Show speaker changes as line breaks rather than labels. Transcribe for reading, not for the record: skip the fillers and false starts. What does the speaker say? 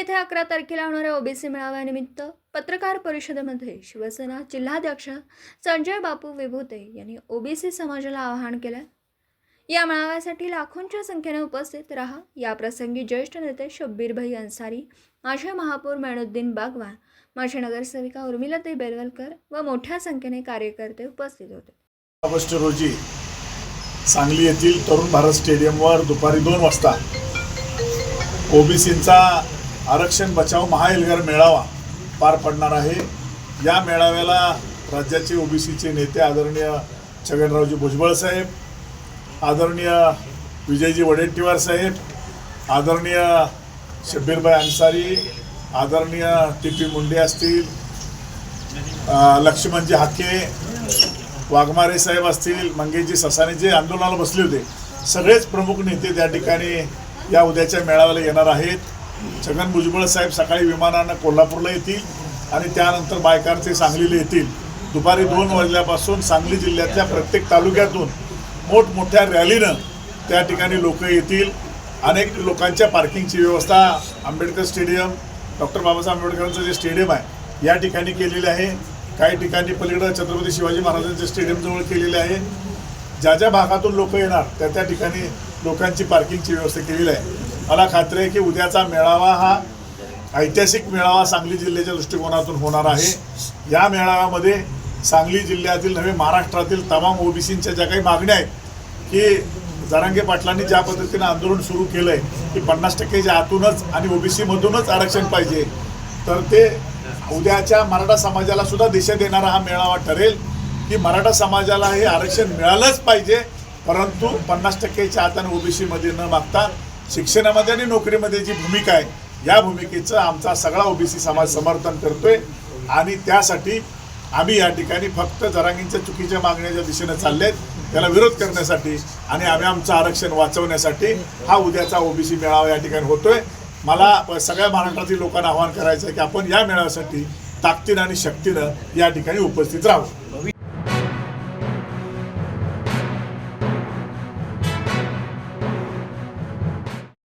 येथे 11 तारखेला होणाऱ्या ओबीसी मेळाव्यानिमित्त पत्रकार परिषदेमध्ये शिवसेना जिल्हाध्यक्ष संजय बापू विभूते यांनी ओबीसी समाजाला आवाहन केले। या मेळाव्यासाठी लाखोंच्या संख्येने उपस्थित राहा। या प्रसंगी ज्येष्ठ नेते शब्बीर भाई अन्सारी, माजी महापौर मैनुद्दीन बागवान, माजी नगरसेविका उर्मिलाताई बेलवलकर व मोठ्या संख्येने कार्यकर्ते उपस्थित होते।
ऑगस्ट रोजी सांगली येथील तरुण भारत स्टेडियमवर दुपारी 2 वाजता ओबीसींचा आरक्षण बचाव महाएल्गार मेळावा पार पडणार आहे। या मेळाव्याला राज्याचे ओबीसीचे नेते आदरणीय छगनरावजी भुजबळ साहेब, आदरणीय विजयजी वडेट्टीवार साहेब, आदरणीय शब्बीरभाई अन्सारी, आदरणीय टी.पी. मुंडे असतील, लक्ष्मणजी हाके, वाघमारे साहेब असतील, मंगेशजी ससाने जे आंदोलनाला बसले होते, सगळेच प्रमुख नेते त्या ठिकाणी या उद्याच्या मेळाव्याला येणार आहेत। छगन भुजबळ साहेब सकाळी विमानानं कोल्हापूरला येतील आणि त्यानंतर बायकारचे सांगलीला येतील। दुपारी 2 वाजल्यापासून सांगली जिल्ह्यातल्या प्रत्येक तालुक्यातून मोठमोठ्या रॅलीनं त्या ठिकाणी लोक येतील। अनेक लोकांच्या पार्किंगची व्यवस्था आंबेडकर स्टेडियम, डॉक्टर बाबासाहेब आंबेडकरांचं जे स्टेडियम आहे या ठिकाणी केलेले आहे। काही ठिकाणी पलीकडे छत्रपती शिवाजी महाराजांच्या स्टेडियमजवळ केलेले आहे। ज्या ज्या भागातून लोक येणार त्या ठिकाणी लोकांची पार्किंगची व्यवस्था केलेली आहे। मला खात्री आहे की उद्याचा मेळावा हा ऐतिहासिक मेळावा सांगली जिल्ह्याच्या दृष्टिकोनातून होणार आहे। या मेळाव्यामध्ये सांगली जिल्ह्यातील नव्हे महाराष्ट्रातील तमाम ओबीसींच्या ज्या काही मागण्या आहेत की जरांगे पाटलांनी ज्या पद्धतीनं आंदोलन सुरू केलं आहे की 50%च्या आतूनच आणि ओबीसीमधूनच आरक्षण पाहिजे, तर ते उद्याच्या मराठा समाजाला सुद्धा दिशा देणारा हा मेळावा ठरेल की मराठा समाजाला हे आरक्षण मिळालंच पाहिजे, परंतु 50%च्या आताने ओबीसीमध्ये न मागता शिक्षणामध्ये आणि नोकरीमध्ये जी भूमिका आहे या भूमिकेचं आमचा सगळा ओबीसी समाज समर्थन करतोय। आणि त्यासाठी आम्ही या ठिकाणी फक्त जरांगींच्या चुकीच्या मागण्याच्या दिशेने चाललेत, त्याला विरोध करण्यासाठी आणि आम्ही आमचं आरक्षण वाचवण्यासाठी हा उद्याचा ओबीसी मेळावा या ठिकाणी होतोय। मला सगळ्या महाराष्ट्रातील लोकांना आवाहन करायचं आहे की आपण या मेळाव्यासाठी ताकदीनं आणि शक्तीनं या ठिकाणी उपस्थित राहू।